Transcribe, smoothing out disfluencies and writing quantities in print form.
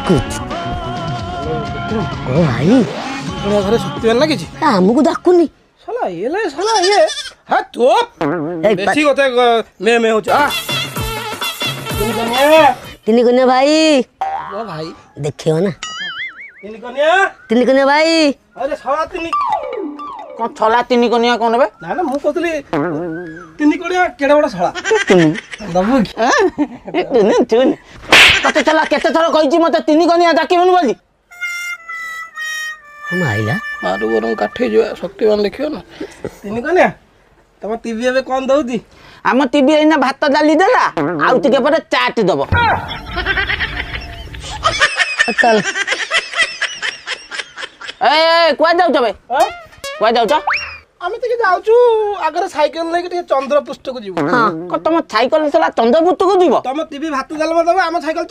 ओ भाई घरे शक्ति ना किछि हमको डाकुनी साला ये हां तो बेसी होते मैं हो जा तिनी कन्या भाई ओ भाई देखियो ना तिनी कन्या भाई अरे साला तिनी कौन छला तीन कनिया कौन बे ना मु कहतली तिनी कनिया केडा बडा साला दबु चुन तते चला केते थर कहिची मते तीन कनिया डाकिबन बोली हम आइला मारू गरम काठे जो शक्तिवान देखियो ना तिनी कनिया तम टीवी में कौन दउदी आम टीवी एना भात डाली देला आउ टिके पर चाट दबो चल ए कुआ जाउ छबे कुआ जाउ छ आमे तके जाउछु अगर साइकिल लेके टे चंद्रपुष्ट को जीवो हां क तुम साइकिल चला चंद्रपुष्ट को जीवो तम टीवी भात डालमा दबा हम साइकिल